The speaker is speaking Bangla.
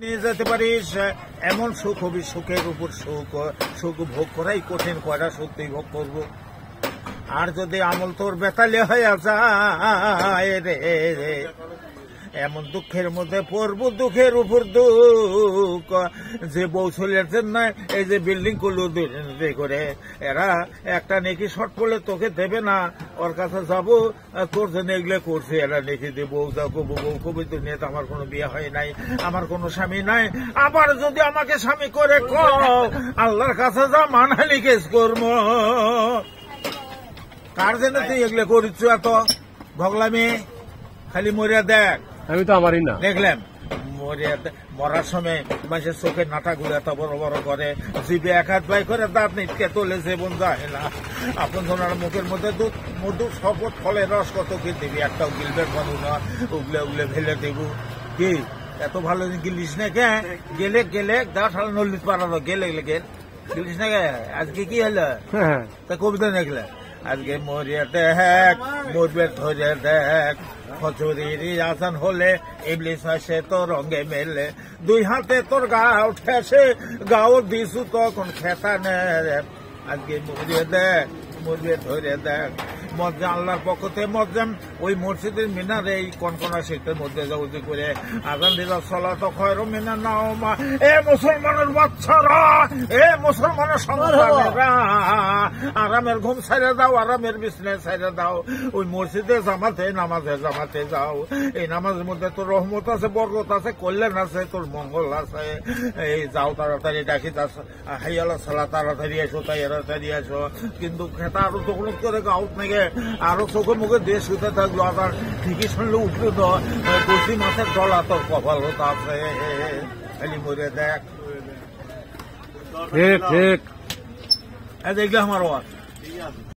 নিয়ে যেতে পারিস এমন সুখ হবি, সুখের উপর সুখ, সুখ ভোগ করাই কঠিন, কয়টা সত্যি ভোগ করব। আর যদি আমল তোর বেতালে হয়ে যায় রে, এমন দুঃখের মধ্যে পড়বো, দুঃখের উপর দুঃখ। যে বউ চলেছেন না, এই যে বিল্ডিং করলো করে, এরা একটা নেকি শর্ট পড়লে তোকে দেবে না, ওর কাছে যাবো, তোর জন্য এগুলো করছে, এরা নেকি দিয়ে বউ যাও কবু, বউ কবি তো নিয়ে, আমার কোনো বিয়ে হয় নাই, আমার কোনো স্বামী নাই। আবার যদি আমাকে স্বামী করে আল্লাহর কাছে যা মানহানি কেস করবো। কার জন্য তুই এগুলো করিস এত ভগলামি? খালি মরিয়া দেখ, আমি তো আমারই না দেখলাম মরার সময় মানুষের চোখের নাটা গুলো এত বড় বড় করে, জিভে এক হাত বাই করে দাঁত নিটকে তোলে, জীবন যায় না। আপন ধরার মুখের মধ্যে দুধ মধু শপথ ফলের রস কত কি দিবি, একটাও গিলবেন পাবো না, উগলে উগলে ফেলে দেব। কি এত ভালো গিলিস না কে? গেলে গেলে দাস হাল নল্লিশ পাড়ানো, গেলে গেল গিলিস না কে? আজকে কি হলো তা কবিতা দেখলে? আজকে মরিয়া দেখ, মরবে ধরে দেখ, খচুরির আজান হলে ইবলিস আসে তোর রঙে মেলে, দুই হাতে তোর গাও ঠেসে, গাও দিছু তখন খেতা নে। আজকে মরিয়া দেখ, মরবে ধরে দেখ। মজ্জা আল্লাহর পক্ষ থেকে মজ্জাম ওই মসজিদের মিনারে এই কনকনা শীতের মধ্যে যাবি করে আজান দিলা চলা তো খয়র মিনা নাও মা। এ মুসলমানের বাচ্চারা, এ মুসলমানের সন্তানেরা, আরামের ঘুম ছাইড়ে দাও, আরামের বিছনে ছাইড়ে দাও, ওই মসজিদে জামাতে জামাতে যাও। এই নামাজের মধ্যে তোর রহমত আছে, বরকত আছে, কল্যাণ আছে, তোর মঙ্গল আছে। এই যাও তাড়াতাড়ি ডাকি, হাইয়ালা সালা তাড়াতাড়ি এসো, তাড়াতাড়ি এসো। কিন্তু খেতা আরো তখন করে গাউট নাকি আরো চোখে মুখে দেশ শুতে থাকলো, আবার ঠিকই শুনলে উঠলো তো কচি মাছের দলা তোর কপাল হতো আছে। খালি মরে দেখ, ঠিক ঠিক দেখলে আমার